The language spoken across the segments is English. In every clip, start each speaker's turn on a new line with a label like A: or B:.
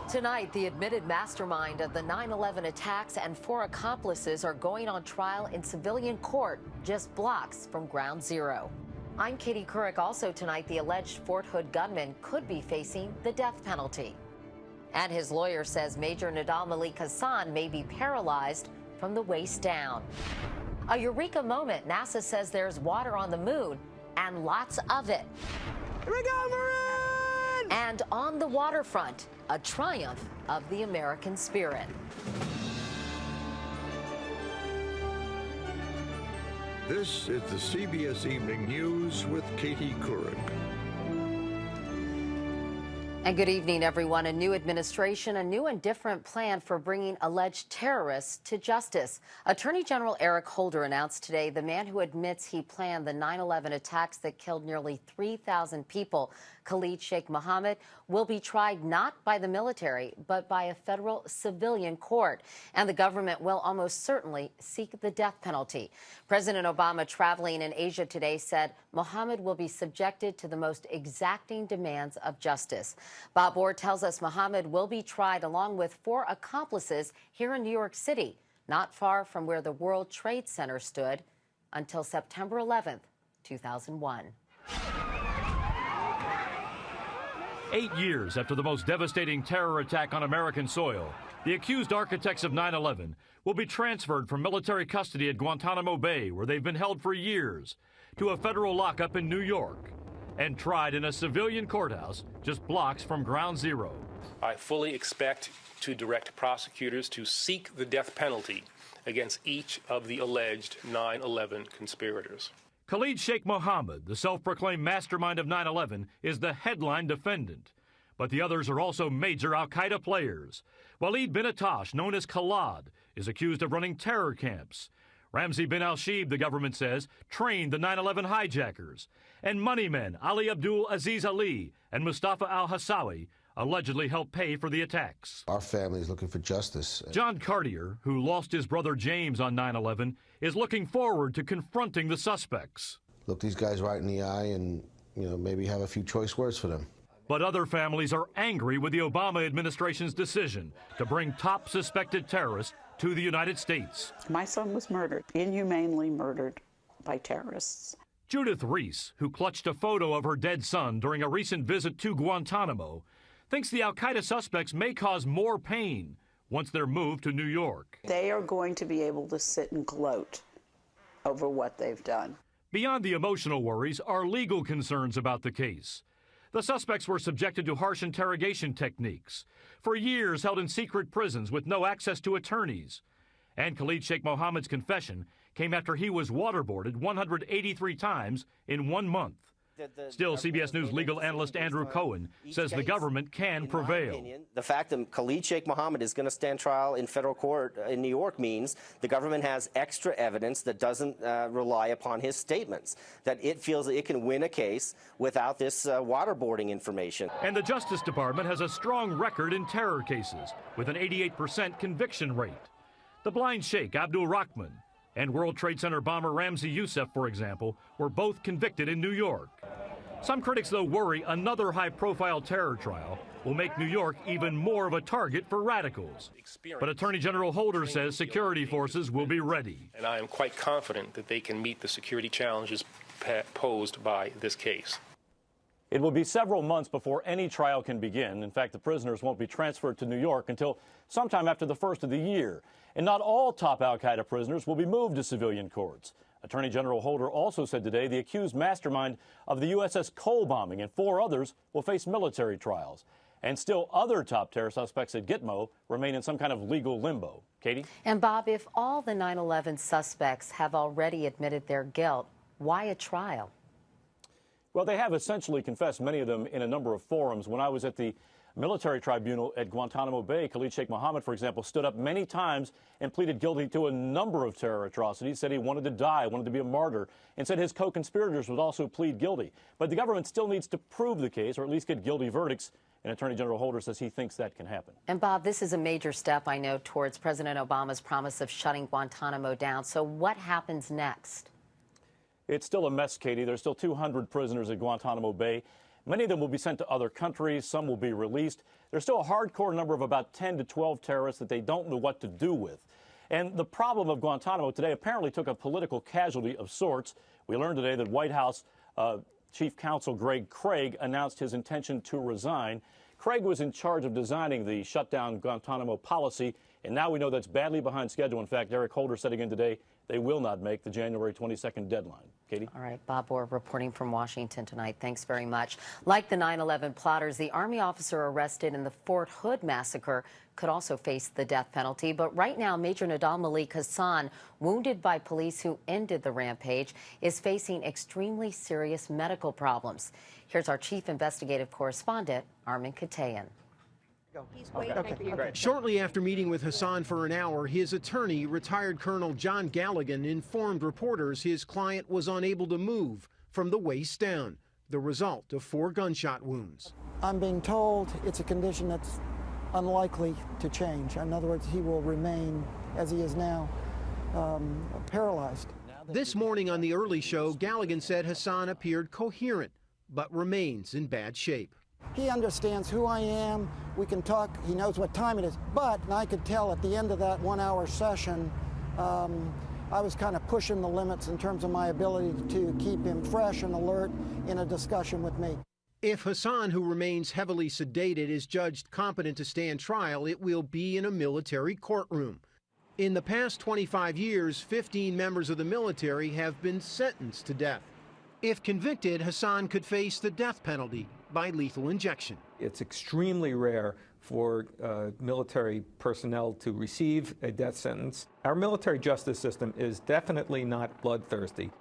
A: Tonight, the admitted mastermind of the 9/11 attacks and 4 accomplices are going on trial in civilian court just blocks from Ground Zero. I'm Katie Couric. Also tonight, the alleged Fort Hood gunman could be facing the death penalty. And his lawyer says Major Nidal Malik Hasan may be paralyzed from the waist down. A eureka moment. NASA says there's water on the moon and lots of it.
B: Here we go, Marin!
A: And on the waterfront, a triumph of the American spirit.
C: This is the CBS Evening News with Katie Couric.
A: And good evening, everyone. A new administration, a new and different plan for bringing alleged terrorists to justice. Attorney General Eric Holder announced today the man who admits he planned the 9/11 attacks that killed nearly 3,000 people, Khalid Sheikh Mohammed, will be tried not by the military, but by a federal civilian court. And the government will almost certainly seek the death penalty. President Obama, traveling in Asia today, said Mohammed will be subjected to the most exacting demands of justice. Bob Orr tells us Mohammed will be tried along with 4 accomplices here in New York City, not far from where the World Trade Center stood until September 11th, 2001.
D: 8 years after the most devastating terror attack on American soil, the accused architects of 9/11 will be transferred from military custody at Guantanamo Bay, where they've been held for years, to a federal lockup in New York and tried in a civilian courthouse just blocks from Ground Zero.
E: I fully expect to direct prosecutors to seek the death penalty against each of the alleged 9/11 conspirators.
D: Khalid Sheikh Mohammed, the self-proclaimed mastermind of 9/11, is the headline defendant. But the others are also major al-Qaeda players. Walid bin Attash, known as Khalad, is accused of running terror camps. Ramzi bin al-Shibh, the government says, trained the 9/11 hijackers. And money men Ali Abdul Aziz Ali and Mustafa al-Hassawi allegedly helped pay for the attacks.
F: Our family is looking for justice.
D: John Cartier, who lost his brother James on 9/11, is looking forward to confronting the suspects.
F: Look these guys right in the eye and, maybe have a few choice words for them.
D: But other families are angry with the Obama administration's decision to bring top suspected terrorists to the United States.
G: My son was murdered, inhumanely murdered by terrorists.
D: Judith Reese, who clutched a photo of her dead son during a recent visit to Guantanamo, thinks the al-Qaeda suspects may cause more pain once they're moved to New York.
G: They are going to be able to sit and gloat over what they've done.
D: Beyond the emotional worries are legal concerns about the case. The suspects were subjected to harsh interrogation techniques, for years held in secret prisons with no access to attorneys. And Khalid Sheikh Mohammed's confession came after he was waterboarded 183 times in 1 month. Still, CBS News legal analyst Andrew Cohen says the government can prevail.
H: The fact that Khalid Sheikh Mohammed is going to stand trial in federal court in New York means the government has extra evidence that doesn't rely upon his statements, that it feels that it can win a case without this waterboarding information.
D: And the Justice Department has a strong record in terror cases with an 88% conviction rate. The blind Sheikh Abdul Rahman and World Trade Center bomber Ramzi Youssef, for example, were both convicted in New York. Some critics, though, worry another high-profile terror trial will make New York even more of a target for radicals. But Attorney General Holder says security forces will be ready.
E: And I am quite confident that they can meet the security challenges posed by this case.
I: It will be several months before any trial can begin. In fact, the prisoners won't be transferred to New York until sometime after the first of the year. And not all top al-Qaeda prisoners will be moved to civilian courts. Attorney General Holder also said today the accused mastermind of the USS Cole bombing and 4 others will face military trials. And still other top terror suspects at Gitmo remain in some kind of legal limbo. Katie?
A: And Bob, if all the 9/11 suspects have already admitted their guilt, why a trial?
I: Well, they have essentially confessed, many of them, in a number of forums. When I was at the military tribunal at Guantanamo Bay, Khalid Sheikh Mohammed, for example, stood up many times and pleaded guilty to a number of terror atrocities, said he wanted to die, wanted to be a martyr, and said his co-conspirators would also plead guilty. But the government still needs to prove the case, or at least get guilty verdicts, and Attorney General Holder says he thinks that can happen.
A: And Bob, this is a major step, I know, towards President Obama's promise of shutting Guantanamo down. So what happens next?
I: It's still a mess, Katie. There's still 200 prisoners at Guantanamo Bay. Many of them will be sent to other countries. Some will be released. There's still a hardcore number of about 10 to 12 terrorists that they don't know what to do with. And the problem of Guantanamo today apparently took a political casualty of sorts. We learned today that White House Chief Counsel Greg Craig announced his intention to resign. Craig was in charge of designing the shutdown Guantanamo policy, and now we know that's badly behind schedule. In fact, Eric Holder said again today they will not make the January 22nd deadline. Katie?
A: All right, Bob Orr reporting from Washington tonight. Thanks very much. Like the 9/11 plotters, the Army officer arrested in the Fort Hood massacre could also face the death penalty. But right now, Major Nidal Malik Hassan, wounded by police who ended the rampage, is facing extremely serious medical problems. Here's our chief investigative correspondent, Armin Katayan.
B: Shortly after meeting with Hassan for an hour, his attorney, retired Colonel John Galligan, informed reporters his client was unable to move from the waist down, the result of 4 gunshot wounds.
J: I'm being told it's a condition that's unlikely to change. In other words, he will remain, as he is now, paralyzed.
B: This morning on the early show, Galligan said Hassan appeared coherent, but remains in bad shape.
J: He understands who I am. We can talk. He knows what time it is. But I could tell at the end of that 1-hour session, I was kind of pushing the limits in terms of my ability to keep him fresh and alert in a discussion with me.
B: If Hassan, who remains heavily sedated, is judged competent to stand trial, it will be in a military courtroom. In the past 25 years, 15 members of the military have been sentenced to death. If convicted, Hassan could face the death penalty by lethal injection.
K: It's extremely rare for military personnel to receive a death sentence. Our military justice system is definitely not bloodthirsty.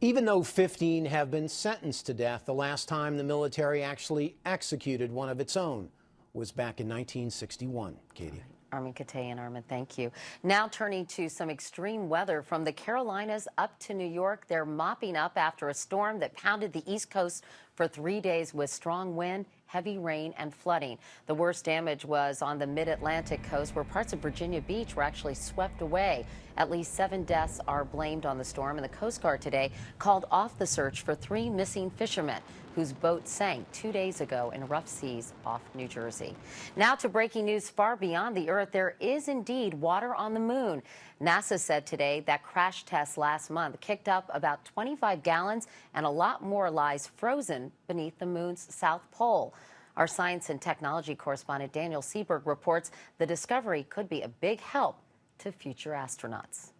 B: Even though 15 have been sentenced to death, the last time the military actually executed one of its own was back in 1961. Katie.
A: Armin Katayan. Armin, thank you. Now turning to some extreme weather from the Carolinas up to New York. They're mopping up after a storm that pounded the East Coast for 3 days with strong wind, heavy rain, and flooding. The worst damage was on the mid-Atlantic coast, where parts of Virginia Beach were actually swept away. At least 7 deaths are blamed on the storm, and the Coast Guard today called off the search for 3 missing fishermen whose boat sank 2 days ago in rough seas off New Jersey. Now to breaking news far beyond the Earth. There is indeed water on the moon. NASA said today that crash test last month kicked up about 25 gallons, and a lot more lies frozen beneath the moon's south pole. Our science and technology correspondent Daniel Seberg reports the discovery could be a big help to future astronauts.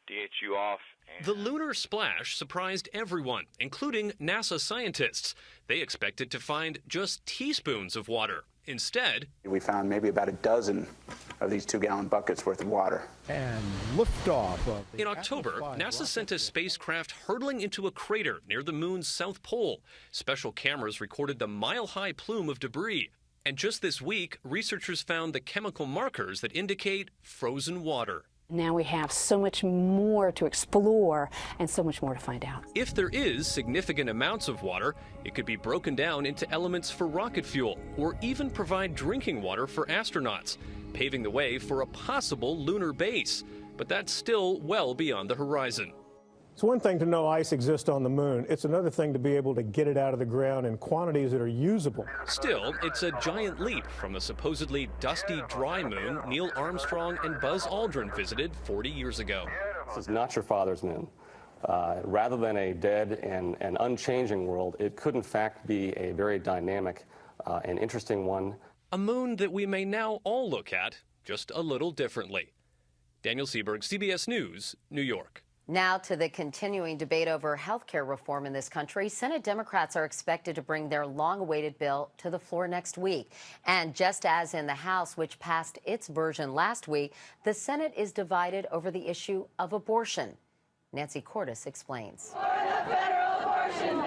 L: DHU off.
M: The lunar splash surprised everyone, including NASA scientists. They expected to find just teaspoons of water. Instead,
N: we found maybe about a dozen of these 2-gallon buckets worth of water.
O: And liftoff.
M: In October, NASA sent a spacecraft hurtling into a crater near the moon's south pole. Special cameras recorded the mile-high plume of debris. And just this week, researchers found the chemical markers that indicate frozen water.
P: Now we have so much more to explore and so much more to find out.
M: If there is significant amounts of water, it could be broken down into elements for rocket fuel or even provide drinking water for astronauts, paving the way for a possible lunar base. But that's still well beyond the horizon.
O: It's one thing to know ice exists on the moon. It's another thing to be able to get it out of the ground in quantities that are usable.
M: Still, it's a giant leap from the supposedly dusty, dry moon Neil Armstrong and Buzz Aldrin visited 40 years ago.
Q: This is not your father's moon. Rather than a dead and unchanging world, it could in fact be a very dynamic and interesting one.
M: A moon that we may now all look at just a little differently. Daniel Seberg, CBS News, New York.
A: Now to the continuing debate over health care reform in this country. Senate Democrats are expected to bring their long-awaited bill to the floor next week. And just as in the House, which passed its version last week, the Senate is divided over the issue of abortion. Nancy Cordes explains.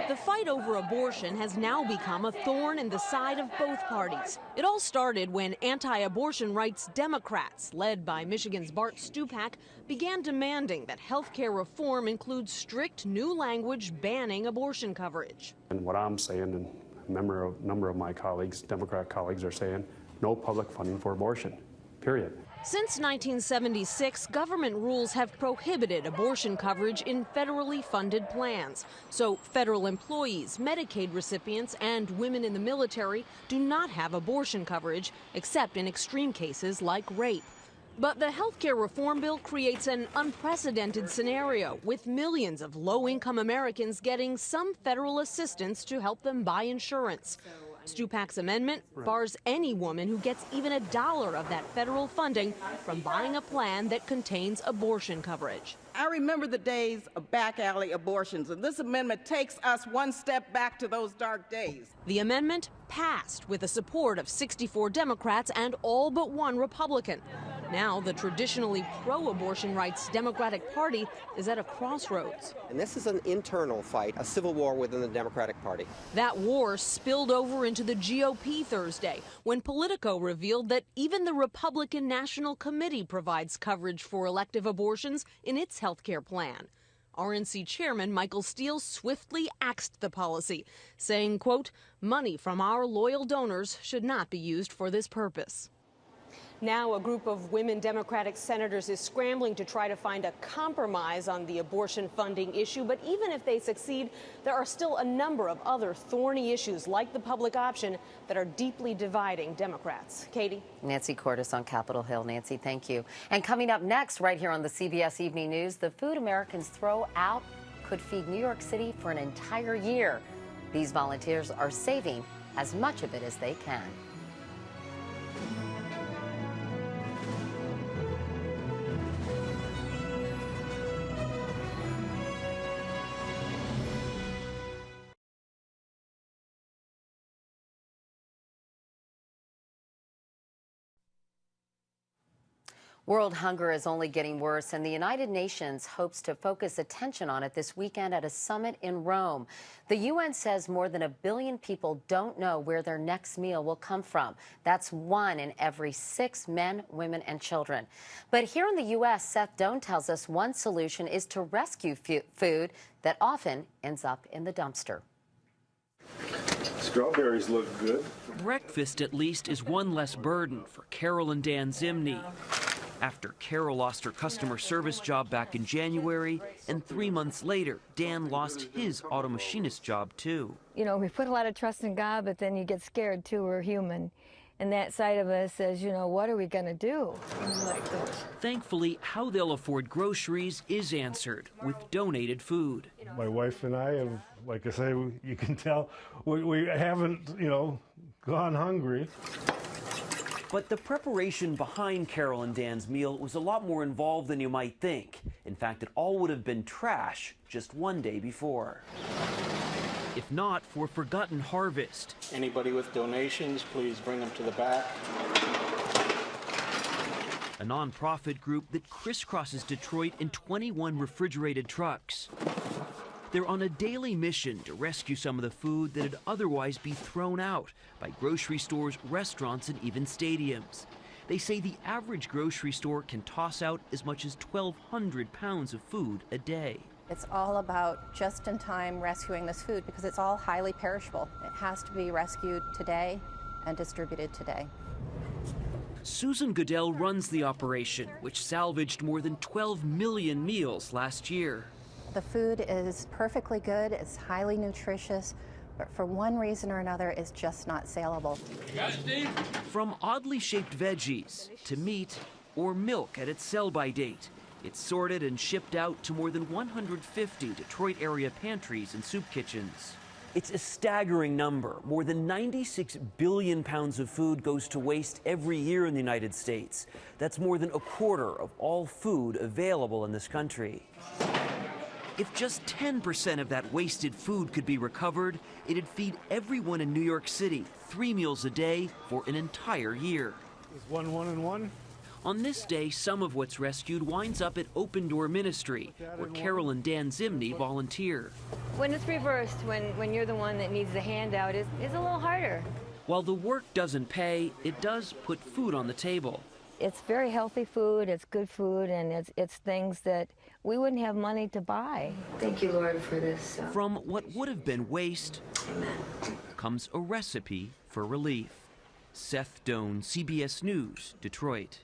R: The fight over abortion has now become a thorn in the side of both parties. It all started when anti-abortion rights Democrats, led by Michigan's Bart Stupak, began demanding that health care reform includes strict new language banning abortion coverage.
S: And what I'm saying, and a number of my colleagues, Democrat colleagues, are saying, no public funding for abortion, period.
R: Since 1976, government rules have prohibited abortion coverage in federally funded plans. So federal employees, Medicaid recipients, and women in the military do not have abortion coverage, except in extreme cases like rape. But the health care reform bill creates an unprecedented scenario, with millions of low-income Americans getting some federal assistance to help them buy insurance. Stupak's amendment bars any woman who gets even $1 of that federal funding from buying a plan that contains abortion coverage.
T: I remember the days of back alley abortions, and this amendment takes us one step back to those dark days.
R: The amendment passed with the support of 64 Democrats and all but one Republican. Now, the traditionally pro-abortion rights Democratic Party is at a crossroads.
U: And this is an internal fight, a civil war within the Democratic Party.
R: That war spilled over into the GOP Thursday, when Politico revealed that even the Republican National Committee provides coverage for elective abortions in its health care plan. RNC Chairman Michael Steele swiftly axed the policy, saying, quote, "Money from our loyal donors should not be used for this purpose." Now a group of women Democratic senators is scrambling to try to find a compromise on the abortion funding issue. But even if they succeed, there are still a number of other thorny issues like the public option that are deeply dividing Democrats. Katie?
A: Nancy Cordes on Capitol Hill. Nancy, thank you. And coming up next, right here on the CBS Evening News, the food Americans throw out could feed New York City for an entire year. These volunteers are saving as much of it as they can. World hunger is only getting worse, and the United Nations hopes to focus attention on it this weekend at a summit in Rome. The UN says more than 1 billion people don't know where their next meal will come from. That's 1 in every 6 men, women, and children. But here in the U.S., Seth Doan tells us one solution is to rescue food that often ends up in the dumpster.
V: Strawberries look good.
W: Breakfast, at least, is one less burden for Carol and Dan Zimney. After Carol lost her customer service job back in January, and 3 months later, Dan lost his auto machinist job too.
X: You know, we put a lot of trust in God, but then you get scared too. We're human. And that side of us says, you know, what are we going to do?
W: Thankfully, how they'll afford groceries is answered with donated food.
V: My wife and I have, like I say, you can tell, we haven't, you know, gone hungry.
W: But the preparation behind Carol and Dan's meal was a lot more involved than you might think. In fact, it all would have been trash just one day before. If not for Forgotten Harvest.
N: Anybody with donations, please bring them to the back.
W: A nonprofit group that crisscrosses Detroit in 21 refrigerated trucks. They're on a daily mission to rescue some of the food that'd otherwise be thrown out by grocery stores, restaurants, and even stadiums. They say the average grocery store can toss out as much as 1,200 pounds of food a day.
Y: It's all about just in time rescuing this food because it's all highly perishable. It has to be rescued today and distributed today.
W: Susan Goodell runs the operation, which salvaged more than 12 million meals last year.
Y: The food is perfectly good, it's highly nutritious, but for one reason or another, it's just not saleable.
W: You got it, Steve? From oddly shaped veggies to meat or milk at its sell-by date, it's sorted and shipped out to more than 150 Detroit area pantries and soup kitchens. It's a staggering number. More than 96 billion pounds of food goes to waste every year in the United States. That's more than 1/4 of all food available in this country. If just 10% of that wasted food could be recovered, it'd feed everyone in New York City 3 meals a day for an entire year.
V: Is 1, 1, and 1?
W: On this day, some of what's rescued winds up at Open Door Ministry, where Carol and Dan Zimney volunteer.
X: When it's reversed, when you're the one that needs the handout, it's a little harder.
W: While the work doesn't pay, it does put food on the table.
X: It's very healthy food, it's good food, and it's things that we wouldn't have money to buy. Thank you, Lord, for this.
W: From what would have been waste comes a recipe for relief. Seth Doan, CBS News, Detroit.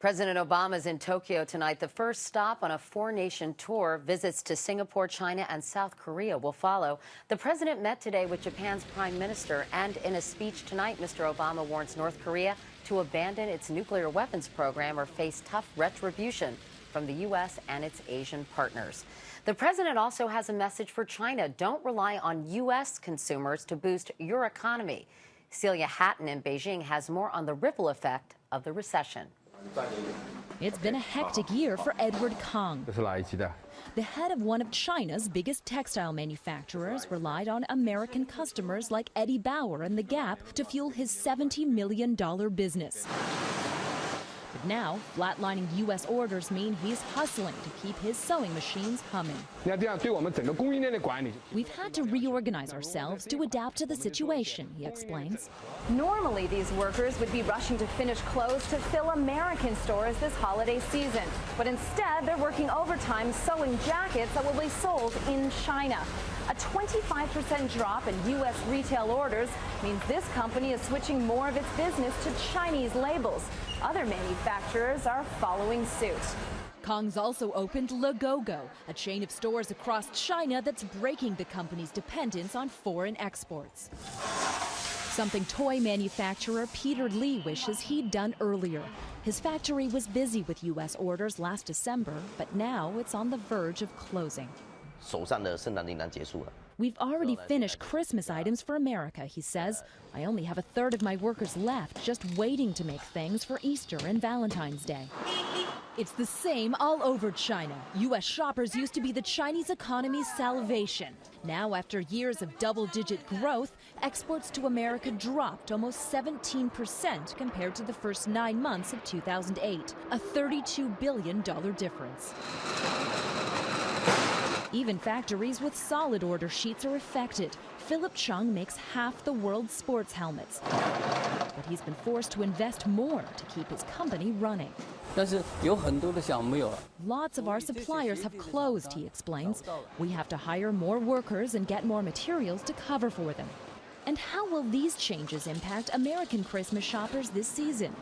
A: President Obama is in Tokyo tonight. The first stop on a four-nation tour. Visits to Singapore, China, and South Korea will follow. The president met today with Japan's prime minister, and in a speech tonight, Mr. Obama warns North Korea to abandon its nuclear weapons program or face tough retribution from the U.S. and its Asian partners. The president also has a message for China. Don't rely on U.S. consumers to boost your economy. Celia Hatton in Beijing has more on the ripple effect of the recession.
C: It's been a hectic year for Edward Kang. The head of one of China's biggest textile manufacturers relied on American customers like Eddie Bauer and The Gap to fuel his $70 million business. But now, flatlining U.S. orders mean he's hustling to keep his sewing machines humming. We've had to reorganize ourselves to adapt to the situation, he explains.
D: Normally, these workers would be rushing to finish clothes to fill American stores this holiday season. But instead, they're working overtime sewing jackets that will be sold in China. A 25% drop in U.S. retail orders means this company is switching more of its business to Chinese labels. Other manufacturers are following suit.
C: Kang's also opened Legogo, a chain of stores across China that's breaking the company's dependence on foreign exports. Something toy manufacturer Peter Lee wishes he'd done earlier. His factory was busy with U.S. orders last December, but now it's on the verge of closing. We've already finished Christmas items for America, he says. I only have a third of my workers left, just waiting to make things for Easter and Valentine's Day. It's the same all over China. U.S. shoppers used to be the Chinese economy's salvation. Now, after years of double-digit growth, exports to America dropped almost 17% compared to the first 9 months of 2008, a $32 billion difference. Even factories with solid order sheets are affected. Philip Chung makes half the world's sports helmets. But he's been forced to invest more to keep his company running. Lots of our suppliers have closed, he explains. We have to hire more workers and get more materials to cover for them. And how will these changes impact American Christmas shoppers this season?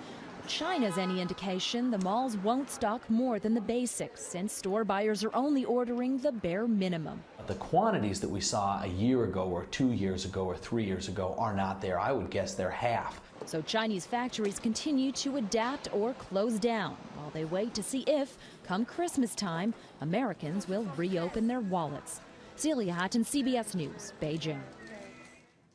C: China's any indication, the malls won't stock more than the basics, and store buyers are only ordering the bare minimum.
F: The quantities that we saw a year ago or 2 years ago or 3 years ago are not there. I would guess they're half.
C: So Chinese factories continue to adapt or close down while they wait to see if, come Christmas time, Americans will reopen their wallets. Celia Hatton, CBS News, Beijing.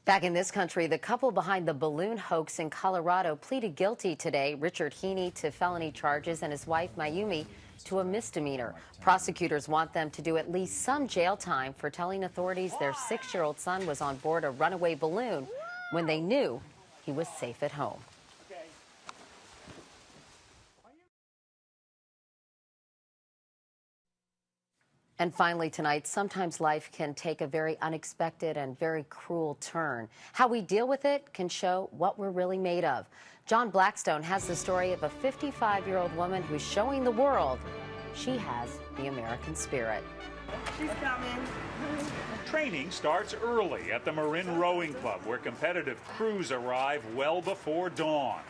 A: Back in this country, the couple behind the balloon hoax in Colorado pleaded guilty today. Richard Heaney to felony charges and his wife Mayumi to a misdemeanor. Prosecutors want them to do at least some jail time for telling authorities their 6-year-old son was on board a runaway balloon when they knew he was safe at home. And finally tonight, sometimes life can take a very unexpected and very cruel turn. How we deal with it can show what we're really made of. John Blackstone has the story of a 55-year-old woman who's showing the world she has the American spirit.
G: She's coming. Training starts early at the Marin Rowing Club, where competitive crews arrive well before dawn.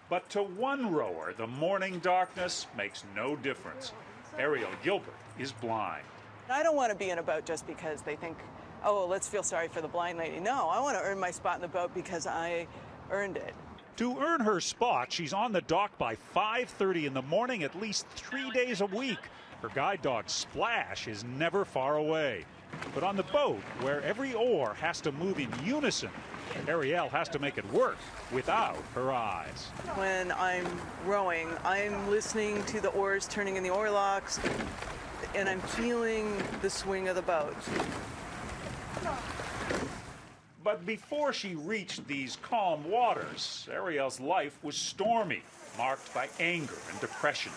G: But to one rower, the morning darkness makes no difference. Ariel Gilbert is blind.
H: I don't want to be in a boat just because they think, oh, well, let's feel sorry for the blind lady. No, I want to earn my spot in the boat because I earned it.
G: To earn her spot, she's on the dock by 5:30 in the morning at least 3 days a week. Her guide dog Splash is never far away. But on the boat, where every oar has to move in unison, Ariel has to make it work without her eyes.
H: When I'm rowing, I'm listening to the oars turning in the oar locks, and I'm feeling the swing of the boat.
G: But before she reached these calm waters, Ariel's life was stormy, marked by anger and depression.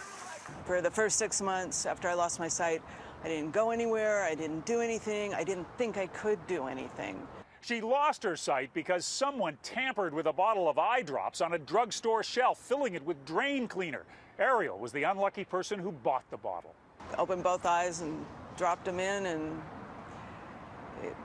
H: For the first 6 months after I lost my sight, I didn't go anywhere, I didn't do anything, I didn't think I could do anything.
G: She lost her sight because someone tampered with a bottle of eye drops on a drugstore shelf, filling it with drain cleaner. Ariel was the unlucky person who bought the bottle.
H: Opened both eyes and dropped them in, and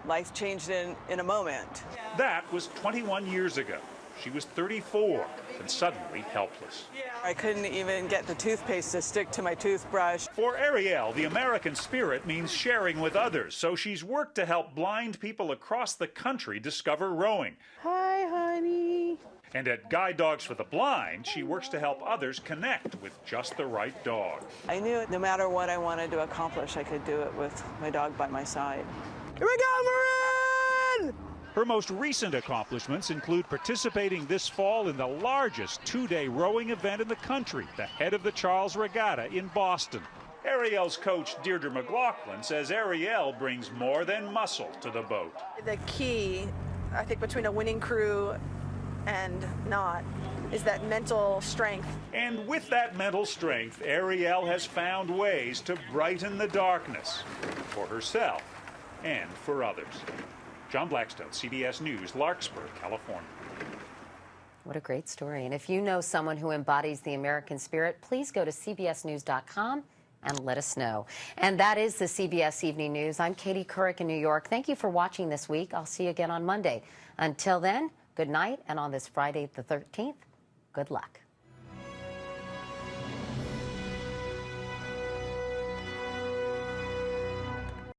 H: life changed in a moment.
G: That was 21 years ago. She was 34 and suddenly helpless.
H: I couldn't even get the toothpaste to stick to my toothbrush.
G: For Ariel, the American spirit means sharing with others, so she's worked to help blind people across the country discover rowing.
H: Hi, honey.
G: And at Guide Dogs for the Blind, she works to help others connect with just the right dog.
H: I knew no matter what I wanted to accomplish, I could do it with my dog by my side. Here we go, Marin!
G: Her most recent accomplishments include participating this fall in the largest two-day rowing event in the country, the Head of the Charles Regatta in Boston. Ariel's coach, Deirdre McLaughlin, says Ariel brings more than muscle to the boat.
B: The key, I think, between a winning crew and not is that mental strength.
G: And with that mental strength, Ariel has found ways to brighten the darkness for herself and for others. John Blackstone, CBS News, Larkspur, California.
A: What a great story. And if you know someone who embodies the American spirit, please go to cbsnews.com and let us know. And that is the CBS Evening News. I'm Katie Couric in New York. Thank you for watching this week. I'll see you again on Monday. Until then, good night, and on this Friday the 13th, good luck.